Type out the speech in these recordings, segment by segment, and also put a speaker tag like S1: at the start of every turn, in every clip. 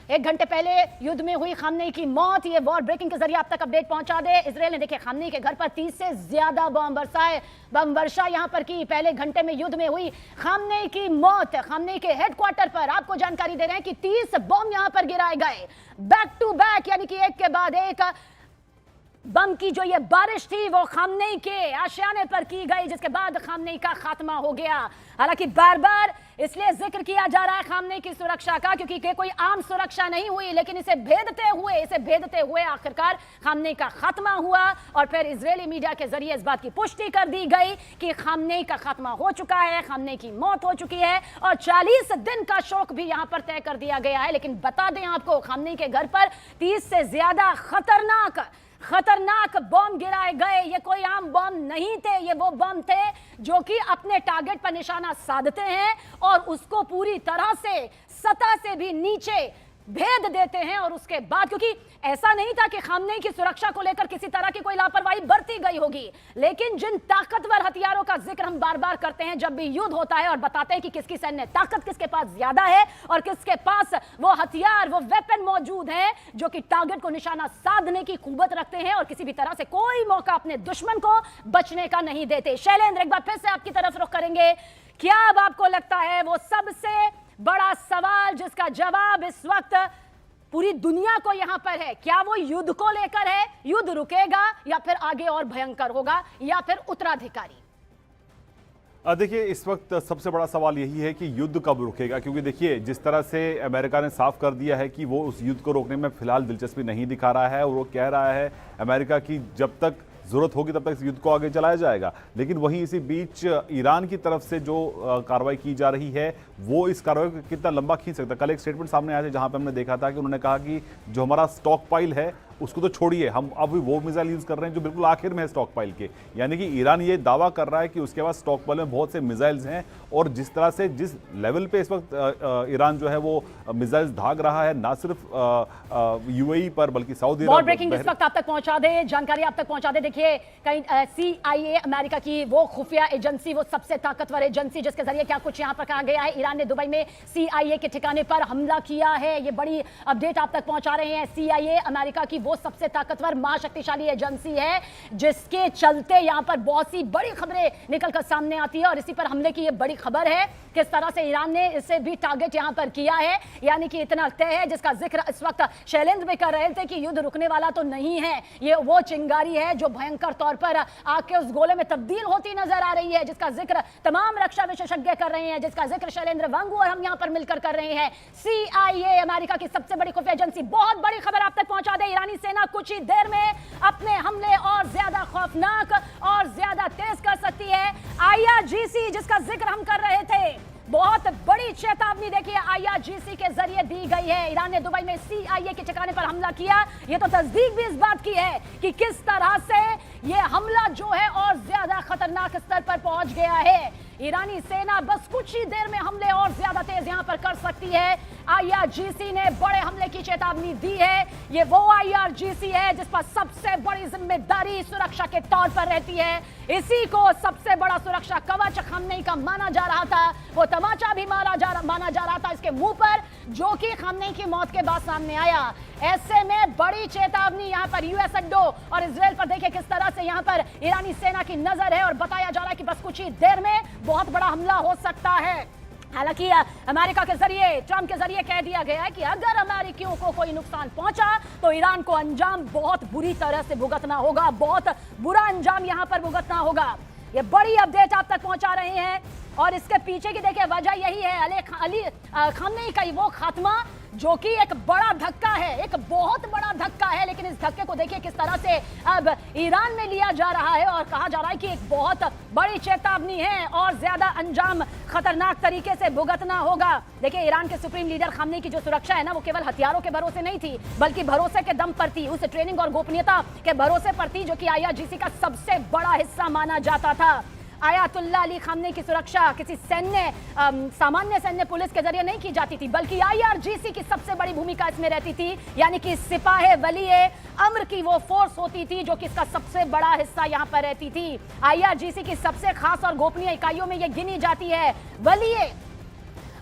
S1: एक घंटे पहले युद्ध में हुई खामनेई की मौत, ये वॉर ब्रेकिंग के जरिए आप तक अपडेट पहुंचा दे। इजराइल ने देखिए खामनेई के घर पर 30 से ज्यादा बम बरसाए, बम वर्षा यहां पर की। पहले घंटे में युद्ध में हुई खामनेई की मौत। खामनेई के हेडक्वार्टर पर आपको जानकारी दे रहे हैं कि 30 बम यहां पर गिराए गए, बैक टू बैक, यानी कि एक के बाद एक बम की जो ये बारिश थी वो खामनेई के आशियाने पर की गई, जिसके बाद खामनेई का खात्मा हो गया। हालांकि बार बार इसलिए जिक्र किया जा रहा है खामनेई की सुरक्षा का, क्योंकि कोई आम सुरक्षा नहीं हुई, लेकिन इसे भेदते हुए आखिरकार खामनेई का खात्मा हुआ। और फिर इजरायली मीडिया के जरिए इस बात की पुष्टि कर दी गई कि खामनेई का खात्मा हो चुका है, खामनेई की मौत हो चुकी है और 40 दिन का शोक भी यहां पर तय कर दिया गया है। लेकिन बता दें आपको, खामनेई के घर पर 30 से ज्यादा खतरनाक बम गिराए गए। ये कोई आम बम नहीं थे, ये वो बम थे जो कि अपने टारगेट पर निशाना साधते हैं और उसको पूरी तरह से सतह से भी नीचे भेद देते हैं। और उसके बाद, क्योंकि ऐसा नहीं था कि खामनेई की सुरक्षा को लेकर किसी तरह की कोई लापरवाही बरती गई होगी, लेकिन जिन ताकतवर हथियारों का जिक्र हम बार बार करते हैं जब भी युद्ध होता है और बताते हैं कि किसकी सैन्य ताकत किसके पास ज्यादा है और किसके पास वो हथियार, वो वेपन मौजूद है जो कि टारगेट को निशाना साधने की कुवत रखते हैं और किसी भी तरह से कोई मौका अपने दुश्मन को बचने का नहीं देते। शैलेंद्र, एक बार फिर से आपकी तरफ रुख करेंगे। क्या अब आपको लगता है वो सबसे बड़ा सवाल जिसका जवाब इस वक्त पूरी दुनिया को यहां पर है, क्या वो युद्ध को लेकर है? युद्ध रुकेगा या फिर आगे और भयंकर होगा या फिर उत्तराधिकारी?
S2: देखिए, इस वक्त सबसे बड़ा सवाल यही है कि युद्ध कब रुकेगा, क्योंकि देखिए जिस तरह से अमेरिका ने साफ कर दिया है कि वो उस युद्ध को रोकने में फिलहाल दिलचस्पी नहीं दिखा रहा है और वो कह रहा है अमेरिका की जब तक जरूरत होगी तब तक इस युद्ध को आगे चलाया जाएगा। लेकिन वहीं इसी बीच ईरान की तरफ से जो कार्रवाई की जा रही है वो इस कार्रवाई को कितना लंबा खींच सकता है। कल एक स्टेटमेंट सामने आया था जहां पे हमने देखा था कि उन्होंने कहा कि जो हमारा स्टॉक पाइल है उसको तो छोड़िए, हम अब वो मिसाइल यूज कर रहे हैं जो बिल्कुल आखिर में है स्टॉक पाइल के। यानी कि ईरान ये दावा कर रहा है कि उसके पास स्टॉक पाइल में बहुत से मिसाइल्स हैं और जिस तरह से जिस लेवल पे इस वक्त ईरान जो है वो मिसाइल्स दाग रहा है, ना सिर्फ यूएई पर बल्कि सऊदी अरब।
S1: वॉर ब्रेकिंग इस वक्त आप तक पहुंचा दे, जानकारी आप तक पहुंचा दे। देखिए कहीं CIA अमेरिका की वो खुफिया एजेंसी, वो सबसे ताकतवर एजेंसी जिसके जरिए क्या कुछ यहां पर कहा गया है, ईरान ने दुबई में CIA के ठिकाने पर हमला किया है। ये बड़ी अपडेट आप तक पहुंचा रहे हैं। CIA अमेरिका की वो सबसे ताकतवर महाशक्तिशाली एजेंसी है जिसके चलते यहां पर बहुत सी बड़ी खबरें निकलकर सामने आती है और इसी पर हमले की ये बड़ी खबर है किस तरह से ईरान ने इसे भी टारगेट यहां पर किया है। यानी कि इतना तय है जिसका जिक्र इस वक्त शैलेंद्र भी कर रहे थे कि युद्ध रुकने वाला तो नहीं है, ये वो चिंगारी है जो भयंकर तौर पर आके उस गोले में तब्दील होती नजर आ रही है, जिसका जिक्र तमाम रक्षा विशेषज्ञ कर रहे हैं, जिसका जिक्र शैलेंद्र वांगू और हम यहां पर मिलकर कर रहे हैं। CIA अमेरिका की सबसे बड़ी खुफिया एजेंसी, बहुत बड़ी खबर आप तक पहुंचा दे। ईरानी सेना कुछ ही देर में अपने हमले और ज्यादा खौफनाक और ज्यादा तेज कर सकती है। IRGC जिसका जिक्र हम कर रहे थे, बहुत बड़ी चेतावनी देखिए IRGC के जरिए दी गई है। ईरान ने दुबई में CIA के ठिकाने पर हमला किया, ये तो तस्दीक भी इस बात की है कि किस तरह से ये हमला जो है और ज्यादा खतरनाक स्तर पर पहुंच गया है। ईरानी सेना बस कुछ ही देर में हमले और ज्यादा तेज यहां पर कर सकती है। IRGC ने बड़े हमले की चेतावनी दी है। ये वो IRGC है जिस पर सबसे बड़ी जिम्मेदारी सुरक्षा के तौर पर रहती है। इसी को सबसे बड़ा सुरक्षा कवच खामनेई का माना जा रहा था, वो तमाचा भी माना जा रहा था इसके मुंह पर, जो कि खामनेई की मौत के बाद सामने आया। ऐसे में बड़ी चेतावनी यहां पर यूएस अड्डों और इजराइल पर देखिए किस तरह से यहां पर ईरानी सेना की नजर है और बताया जा रहा है कि बस कुछ ही देर में बहुत बड़ा हमला हो सकता है। हालांकि अमेरिका के जरिए, ट्रंप के जरिए कह दिया गया है कि अगर अमेरिकियों को कोई नुकसान पहुंचा तो ईरान को अंजाम बहुत बुरी तरह से भुगतना होगा, बहुत बुरा अंजाम यहां पर भुगतना होगा। ये बड़ी अपडेट आप तक पहुंचा रहे हैं और इसके पीछे की देखिए वजह यही है अली खामनेई का वो खात्मा, जो कि एक बड़ा धक्का है, एक बहुत बड़ा धक्का है। लेकिन इस धक्के को देखिए किस तरह से अब ईरान में लिया जा रहा है और कहा जा रहा है कि एक बहुत बड़ी चेतावनी है और ज्यादा अंजाम खतरनाक तरीके से भुगतना होगा। देखिए ईरान के सुप्रीम लीडर खामनेई की जो सुरक्षा है ना, वो केवल हथियारों के भरोसे नहीं थी, बल्कि भरोसे के दम पर थी, उस ट्रेनिंग और गोपनीयता के भरोसे पर थी, जो कि IRGC का सबसे बड़ा हिस्सा माना जाता था। आयतुल्लाह अली खामनेई की सुरक्षा किसी सामान्य सैन्य पुलिस के जरिए नहीं की जाती थी, बल्कि IRGC की सबसे बड़ी भूमिका इसमें रहती थी। यानी कि सिपाहे वलीए अम्र की वो फोर्स होती थी जो कि इसका सबसे बड़ा हिस्सा यहां पर रहती थी। IRGC की सबसे खास और गोपनीय इकाइयों में ये गिनी जाती है वलीए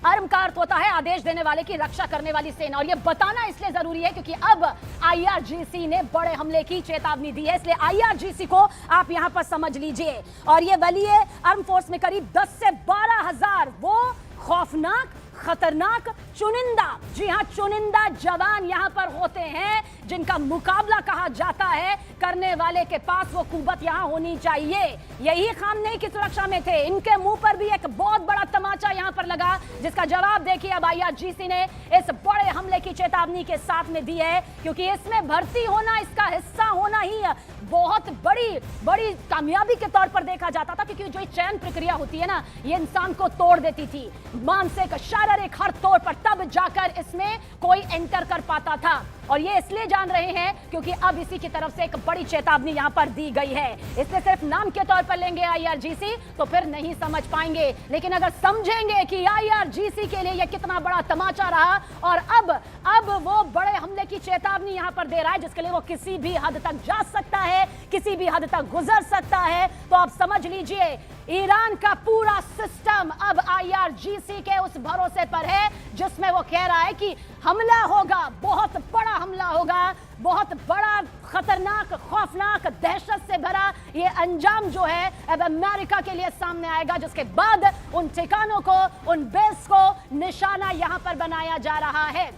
S1: अर्म का अर्थ होता है आदेश देने वाले की रक्षा करने वाली सेना, और ये बताना इसलिए जरूरी है क्योंकि अब IRGC ने बड़े हमले की चेतावनी दी है, इसलिए IRGC को आप यहां पर समझ लीजिए। और ये बलिए आर्म फोर्स में करीब 10 से 12 हजार वो खौफनाक, खतरनाक, चुनिंदा, जी हां चुनिंदा जवान यहां पर होते हैं जिनका मुकाबला कहा जाता है करने वाले के पास वो कुव्वत यहां होनी चाहिए। यही खामनेई की सुरक्षा में थे। इनके मुंह पर भी एक बहुत बड़ा तमाचा यहां पर लगा, जिसका जवाब देखिए अब IRGC ने इस बड़े हमले की चेतावनी के साथ में दी है, क्योंकि इसमें भर्ती होना, इसका हिस्सा होना ही बहुत बड़ी कामयाबी के तौर पर देखा जाता था, क्योंकि जो चयन प्रक्रिया होती है ना, ये इंसान को तोड़ देती थी मानसिक, शारीरिक, हर तौर पर, तब जाकर इसमें कोई एंटर कर पाता था। और ये इसलिए जान रहे हैं क्योंकि अब इसी की तरफ से एक बड़ी चेतावनी यहां पर दी गई है। इसलिए सिर्फ नाम के तौर पर लेंगे IRGC तो फिर नहीं समझ पाएंगे, लेकिन अगर समझेंगे कि IRGC के लिए यह कितना बड़ा तमाचा रहा और अब वो बड़े हमले की चेतावनी यहां पर दे रहा है, जिसके लिए वो किसी भी हद तक जा सकता है, किसी भी हद तक गुजर सकता है, तो आप समझ लीजिए ईरान का पूरा सिस्टम अब IRGC के उस भरोसे पर है, जिसमें वो कह रहा है कि हमला होगा, बहुत बड़ा हमला होगा, बहुत बड़ा, खतरनाक, खौफनाक, दहशत से भरा ये अंजाम जो है अब अमेरिका के लिए सामने आएगा, जिसके बाद उन ठिकानों को, उन बेस को निशाना यहां पर बनाया जा रहा है।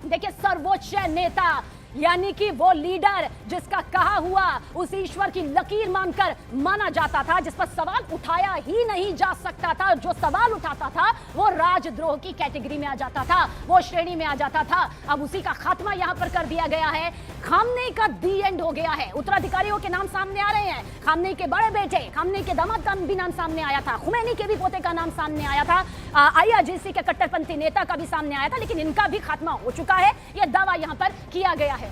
S1: देखिए, सर्वोच्च नेता यानी कि वो लीडर जिसका कहा हुआ उस ईश्वर की लकीर मानकर माना जाता था, जिस पर सवाल उठाया ही नहीं जा सकता था, जो सवाल उठाता था वो राजद्रोह की कैटेगरी में आ जाता था, वो श्रेणी में आ जाता था। अब उसी का खात्मा यहां पर कर दिया गया है। खामनेई का दी एंड हो गया है। उत्तराधिकारियों के नाम सामने आ रहे हैं। खामनेई के बड़े बेटे, खामनेई के दामाद का भी नाम सामने आया था, खुमैनी के भी पोते का नाम सामने आया था, IRGC के कट्टरपंथी नेता का भी सामने आया था, लेकिन इनका भी खात्मा हो चुका है, यह दावा यहां पर किया गया है।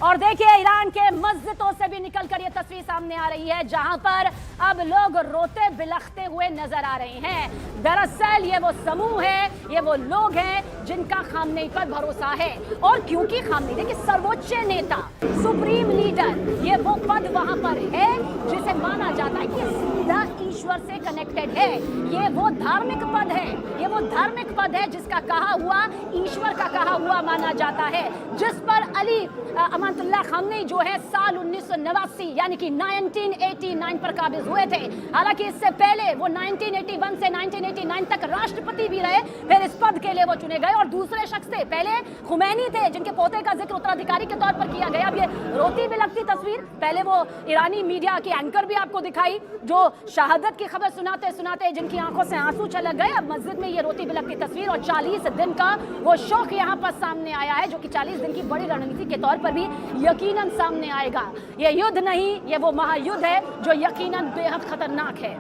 S1: और देखिए, ईरान के मस्जिदों से भी निकलकर यह तस्वीर सामने आ रही है, जहां पर अब लोग रोते बिलखते हुए नजर आ रहे हैं। दरअसल ये वो समूह है, ये वो लोग हैं जिनका खामनेई पर भरोसा है। और क्योंकि खामनेई, देखिए, सर्वोच्च नेता, सुप्रीम लीडर, ये वो पद वहां पर है जिसे माना जाता है कि सीधा ईश्वर से कनेक्टेड है। ये वो धार्मिक पद है, ये वो धार्मिक पद है जिसका कहा हुआ ईश्वर का कहा हुआ माना जाता है, जिस पर अली अमानतुल्लाह खामनेई जो है साल 1989 यानी कि 1989 पर काबिज हुए थे। हालांकि इससे पहले वो 1981 से 1989 तक राष्ट्रपति भी रहे, फिर इस पद के लिए वो चुने गए। और दूसरे शख्स थे, पहले खुमैनी थे, जिनके पोते का जिक्र उत्तराधिकारी के तौर पर किया गया। अब ये रोती बिलखती तस्वीर, पहले वो ईरानी मीडिया की एंकर भी आपको दिखाई जो शहादत की खबर सुनाते सुनाते जिनकी आंखों से आंसू छलक गए। अब मस्जिद में ये रोती बिलखती तस्वीर और 40 दिन का वो शौक यहाँ पर सामने आया है, जो कि 40 दिन की बड़ी रणनीति के तौर पर भी यकीनन सामने आएगा। ये युद्ध नहीं, ये वो महायुद्ध है जो यकीनन बेहद खतरनाक है।